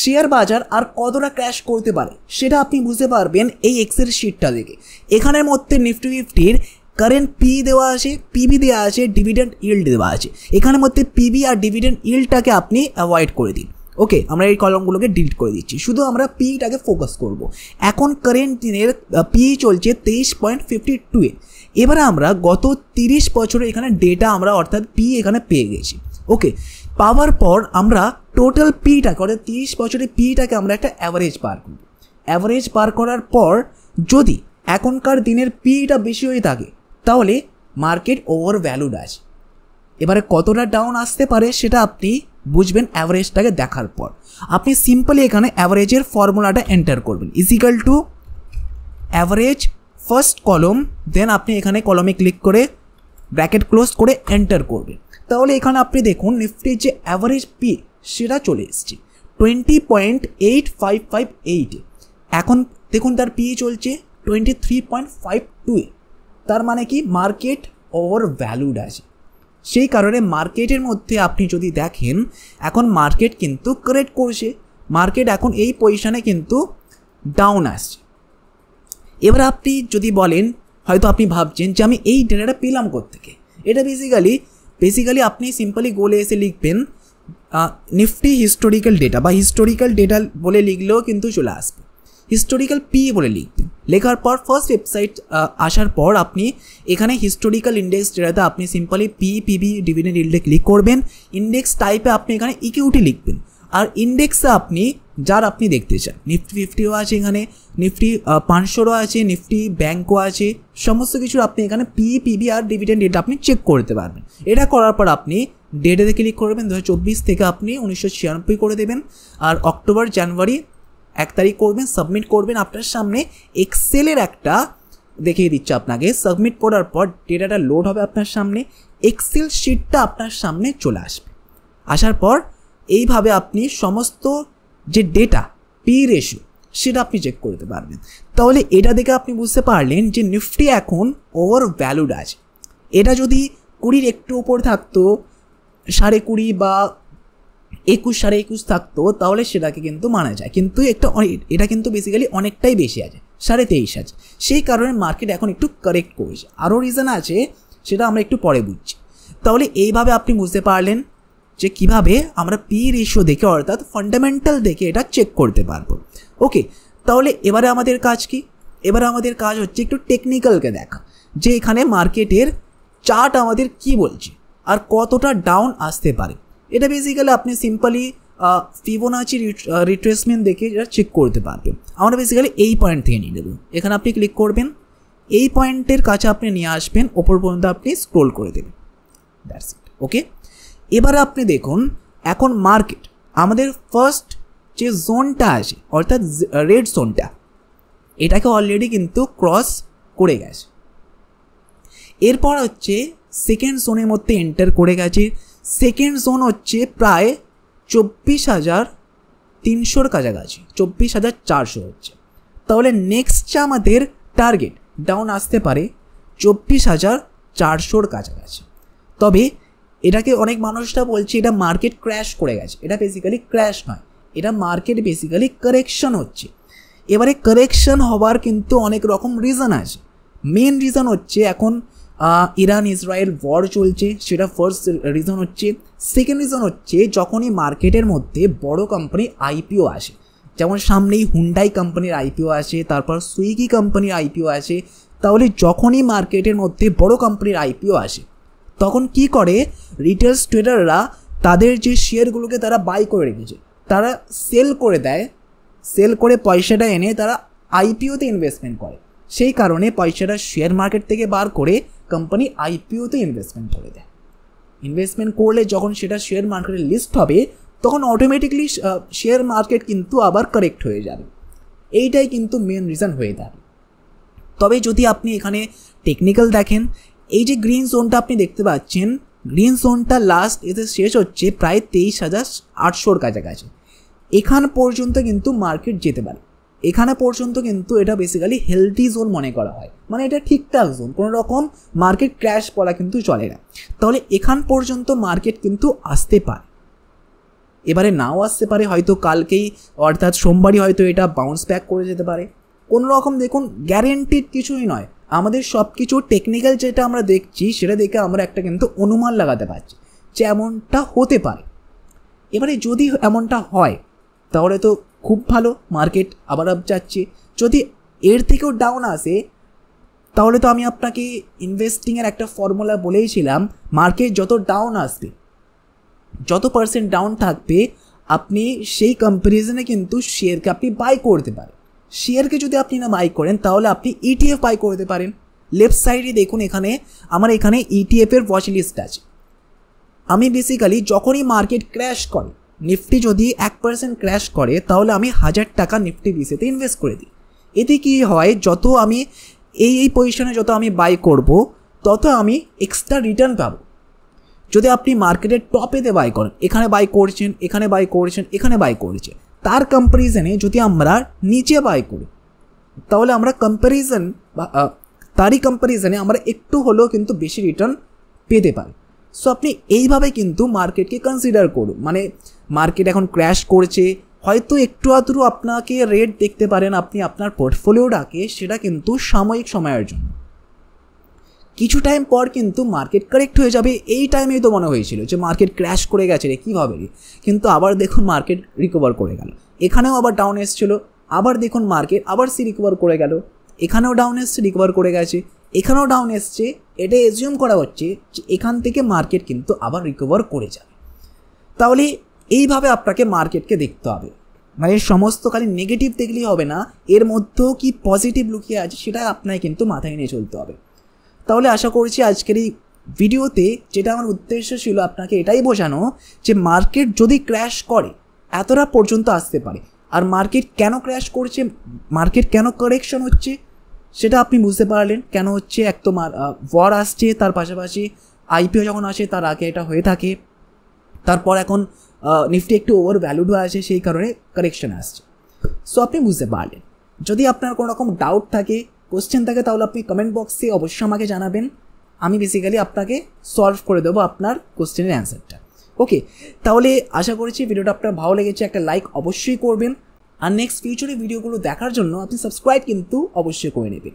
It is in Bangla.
শেয়ার বাজার আর কতটা ক্র্যাশ করতে পারে সেটা আপনি বুঝতে পারবেন এই এক্সেল শিটটা দেখে। এখানের মধ্যে নিফটি ফিফটির কারেন্ট পি দেওয়া আছে, পিবি দেওয়া আছে, ডিভিডেন্ড ইল্ড দেওয়া আছে। এখানের মধ্যে পিবি আর ডিভিডেন্ড ইল্ডটাকে আপনি অ্যাভয়েড করে দিন। ওকে, আমরা এই কলমগুলোকে ডিলিট করে দিচ্ছি, শুধু আমরা পিটাকে ফোকাস করব। এখন কারেন্ট দিনের পি চলছে 23.52 এবারে আমরা গত 30 বছরের এখানে ডেটা আমরা অর্থাৎ পি এখানে পেয়ে গেছি। ওকে, পাওয়ার পর আমরা টোটাল পিটাকে অর্থাৎ 30 বছরের পিটাকে আমরা একটা অ্যাভারেজ বার করব। অ্যাভারেজ বার করার পর যদি এখনকার দিনের পিটা বেশি হয়ে থাকে তাহলে মার্কেট ওভার ভ্যালুড আছে। এবারে কতটা ডাউন আসতে পারে সেটা আপনি বুঝবেন অ্যাভারেজটাকে দেখার পর। আপনি সিম্পলি এখানে অ্যাভারেজের ফর্মুলাটা এন্টার করবেন, ইজিক্যাল টু অ্যাভারেজ ফার্স্ট কলম, দেন আপনি এখানে কলমে ক্লিক করে ব্র্যাকেট ক্লোজ করে এন্টার করবেন। তাহলে এখানে আপনি দেখুন নিফটির যে অ্যাভারেজ পি সেটা চলে এসছে 20.8558। এখন দেখুন তার পি চলছে 23.52। তার মানে কি মার্কেট ওভার ভ্যালুড আছে। সেই কারণে মার্কেটের মধ্যে আপনি যদি দেখেন এখন মার্কেট কিন্তু কারেক্ট করছে, মার্কেট এখন এই পজিশনে কিন্তু ডাউন আসছে। এবার আপনি যদি বলেন, হয়তো আপনি ভাবছেন যে আমি এই ডেটাটা পেলাম কোত্থেকে, এটা বেসিক্যালি আপনি সিম্পলি গোলে এসে লিখবেন নিফটি হিস্টোরিক্যাল ডেটা বা হিস্টোরিক্যাল ডেটা বলে লিখলেও কিন্তু চলে আসবে, হিস্টোরিক্যাল পি বলে লিখবেন। লেখার পর ফার্স্ট ওয়েবসাইট আসার পর আপনি এখানে হিস্টোরিক্যাল ইন্ডেক্স ডেটাতে আপনি সিম্পলি পি, পিবি, ডিভিডেন্ড ইল্ডে ক্লিক করবেন। ইন্ডেক্স টাইপে আপনি এখানে ইকুইটি লিখবেন, আর ইন্ডেক্সে আপনি যার আপনি দেখতে চান, নিফটি ফিফটিও আছে, এখানে নিফটি 500ও আছে, নিফটি ব্যাঙ্কও আছে, সমস্ত কিছু আপনি এখানে পি, পিবি আর ডিভিডেন্ড এটা আপনি চেক করতে পারবেন। এটা করার পর আপনি ডেটাতে ক্লিক করবেন, 2024 থেকে আপনি 1996 করে দেবেন, আর অক্টোবর জানুয়ারি 1 তারিখ করবেন, সাবমিট করবেন। আপনার সামনে এক্সেলের একটা দেখিয়ে দিচ্ছে আপনাকে, সাবমিট করার পর ডেটাটা লোড হবে আপনার সামনে, এক্সেল শিটটা আপনার সামনে চলে আসবে। আসার পর এইভাবে আপনি সমস্ত যে ডেটা পি রেশিও সেটা আপনি চেক করতে পারবেন। তাহলে এটা দেখে আপনি বুঝতে পারলেন যে নিফটি এখন ওভার ভ্যালুড আছে। এটা যদি 20 একটু ওপর থাকতো, 20.5 বা 21, 21.5 থাকতো তাহলে সেটাকে কিন্তু মানা যায়, কিন্তু এটা কিন্তু বেসিক্যালি অনেকটাই বেশি আছে, 23.5 আছে। সেই কারণে মার্কেট এখন একটু কারেক্ট করেছে। আরও রিজন আছে, সেটা আমরা একটু পরে বুঝছি। তাহলে এইভাবে আপনি বুঝতে পারলেন যে কিভাবে আমরা পি রেশিও দেখে অর্থাৎ ফান্ডামেন্টাল দেখে এটা চেক করতে পারবো। ওকে, তাহলে এবারে আমাদের কাজ কি? এবারে আমাদের কাজ হচ্ছে একটু টেকনিক্যালকে দেখা, যে এখানে মার্কেটের চার্ট আমাদের কি বলছে আর কতটা ডাউন আসতে পারে। এটা বেসিক্যালি আপনি সিম্পলি ফিবোনাচি রিট্রেসমেন্ট দেখে এটা চেক করতে পারবেন। আমরা বেসিক্যালি এই পয়েন্ট থেকে নিয়ে নেব। এখানে আপনি ক্লিক করবেন, এই পয়েন্টের কাছে আপনি নিয়ে আসবেন, ওপর পর্যন্ত আপনি স্ক্রোল করে দেবেন, দ্যাটস ইট। ওকে, এবারে আপনি দেখুন এখন মার্কেট আমাদের ফার্স্ট যে জোনটা আছে অর্থাৎ রেড জোনটা, এটাকে অলরেডি কিন্তু ক্রস করে গেছে। এরপর হচ্ছে সেকেন্ড জোনের মধ্যে এন্টার করে গেছে। সেকেন্ড জোন হচ্ছে প্রায় 24,300 কাছাকাছি, 24,400 হচ্ছে। তাহলে নেক্সট আমাদের টার্গেট ডাউন আসতে পারে 24,400 কাছাকাছি। তবে এটাকে অনেক মানুষরা বলছে এটা মার্কেট ক্র্যাশ করে গেছে। এটা বেসিক্যালি ক্র্যাশ নয়, এটা মার্কেট বেসিক্যালি কারেকশন হচ্ছে। এবারে কারেকশন হওয়ার কিন্তু অনেক রকম রিজন আছে। মেন রিজন হচ্ছে এখন ইরান ইসরায়েল ওয়ার চলছে, সেটা ফার্স্ট রিজন হচ্ছে। সেকেন্ড রিজন হচ্ছে যখনই মার্কেটের মধ্যে বড় কোম্পানি আইপিও আসে, যেমন সামনেই হুন্ডাই কোম্পানির আইপিও আসে, তারপর সুইগি কোম্পানির আইপিও আসে। তাহলে যখনই মার্কেটের মধ্যে বড় কোম্পানির আইপিও আসে তখন কি করে রিটেলস ট্রেডাররা তাদের যে শেয়ারগুলোকে তারা বাই করে রেখেছে তারা সেল করে দেয়, সেল করে পয়সাটা এনে তারা আইপিওতে ইনভেস্টমেন্ট করে। সেই কারণে পয়সাটা শেয়ার মার্কেট থেকে বার করে কোম্পানি আইপিওতে ইনভেস্টমেন্ট করে দেয়। ইনভেস্টমেন্ট করলে যখন সেটা শেয়ার মার্কেটে লিস্ট হবে তখন অটোমেটিকলি শেয়ার মার্কেট কিন্তু আবার কারেক্ট হয়ে যাবে। এইটাই কিন্তু মেন রিজন হয়ে থাকে। তবে যদি আপনি এখানে টেকনিক্যাল দেখেন, এই যে গ্রিন জোনটা আপনি দেখতে পাচ্ছেন, গ্রিন জোনটা লাস্ট এতে শেষ হচ্ছে প্রায় 23,800 কাছাকাছি। এখান পর্যন্ত কিন্তু মার্কেট যেতে পারে, এখানে পর্যন্ত কিন্তু এটা বেসিক্যালি হেলদি জোন মনে করা হয়, মানে এটা ঠিকঠাক জোন, কোনো রকম মার্কেট ক্র্যাশ বলা কিন্তু চলে না। তাহলে এখান পর্যন্ত মার্কেট কিন্তু আসতে পারে। এবারে নাও আসতে পারে, হয়তো কালকেই অর্থাৎ সোমবারই হয়তো এটা বাউন্স ব্যাক করে যেতে পারে। কোনো রকম দেখুন গ্যারেন্টিড কিছুই নয়, আমাদের সব কিছু টেকনিক্যাল যেটা আমরা দেখছি সেটা দেখে আমরা একটা কিন্তু অনুমান লাগাতে পারছি যে এমনটা হতে পারে। এবারে যদি এমনটা হয় তাহলে তো খুব ভালো, মার্কেট আবার আপ যাচ্ছে। যদি এর থেকেও ডাউন আসে তাহলে তো আমি আপনাকে ইনভেস্টিংয়ের একটা ফর্মুলা বলেইছিলাম, মার্কেট যত ডাউন আসবে, যত পার্সেন্ট ডাউন থাকবে, আপনি সেই কম্প্যারিজনে কিন্তু শেয়ারকে আপনি বাই করতে পারেন। শেয়ারকে যদি আপনি না বাই করেন তাহলে আপনি ইটিএফ বাই করতে পারেন। লেফট সাইডে দেখুন, এখানে আমার এখানে ইটিএফের ওয়াচ লিস্ট আছে। আমি বেসিক্যালি যখনই মার্কেট ক্র্যাশ করে, নিফটি যদি 1% ক্র্যাশ করে তাহলে আমি 1000 টাকা নিফটি বিসিতে ইনভেস্ট করে দিই। এতে কি হয়, যত আমি এই পজিশনে যত আমি বাই করব তত আমি এক্সট্রা রিটার্ন পাবো। যদি আপনি মার্কেটের টপেতে বাই করেন, এখানে বাই করছেন, এখানে বাই করছেন, এখানে বাই করছেন, তার কম্প্যারিজনে যদি আমরা নিচে বাই করি তাহলে আমরা তারই কম্প্যারিজনে আমরা একটু হলেও কিন্তু বেশি রিটার্ন পেতে পারি। সো আপনি এইভাবে কিন্তু মার্কেটকে কনসিডার করুন। মানে মার্কেট এখন ক্র্যাশ করছে, হয়তো একটু আধটু আপনাকে রেট দেখতে পারেন আপনি আপনার পোর্টফোলিওটাকে, সেটা কিন্তু সাময়িক সময়ের জন্য। কিছু টাইম পর কিন্তু মার্কেট কারেক্ট হয়ে যাবে। এই টাইমেই তো মনে হয়েছিল যে মার্কেট ক্র্যাশ করে গেছে রে, কীভাবে রে, কিন্তু আবার দেখুন মার্কেট রিকভার করে গেল। এখানেও আবার ডাউন এসেছিল, আবার দেখুন মার্কেট আবার রিকভার করে গেল। এখানেও ডাউন এসছে, রিকভার করে গেছে, এখানেও ডাউন এসছে। এটা এজিউম করা হচ্ছে যে এখান থেকে মার্কেট কিন্তু আবার রিকভার করে যাবে। তাহলে এইভাবে আপনাকে মার্কেটকে দেখতে হবে, মানে সমস্ত খালি নেগেটিভ দেখলেই হবে না, এর মধ্যেও কি পজিটিভ লুকিয়ে আছে সেটা আপনাকে কিন্তু মাথায় নিয়ে চলতে হবে। তাহলে আশা করছি আজকের এই ভিডিওতে যেটা আমার উদ্দেশ্য ছিল আপনাকে এটাই বোঝানো যে মার্কেট যদি ক্র্যাশ করে এতটা পর্যন্ত আসতে পারে। আর মার্কেট কেন ক্র্যাশ করছে, মার্কেট কেন কারেকশন হচ্ছে সেটা আপনি বুঝতে পারলেন। কেন হচ্ছে, এক তো ওয়ার আসছে, তার পাশাপাশি আইপিও যখন আসে তার আগে এটা হয়ে থাকে, তারপর এখন নিফটি একটু ওভার ভ্যালুড আছে, সেই কারণে কারেকশন আসছে। সো আপনি বুঝতে পারলেন। যদি আপনার কোনো রকম ডাউট থাকে, কোশ্চেন থাকে, তাহলে আপনি কমেন্ট বক্সে অবশ্যই আমাকে জানাবেন। আমি বেসিক্যালি আপনাকে সলভ করে দেবো আপনার কোশ্চেনের অ্যান্সারটা। ওকে, তাহলে আশা করছি ভিডিওটা আপনার ভালো লেগেছে, একটা লাইক অবশ্যই করবেন। আর নেক্সট ফিউচারে ভিডিওগুলো দেখার জন্য আপনি সাবস্ক্রাইব কিন্তু অবশ্যই করে নেবেন।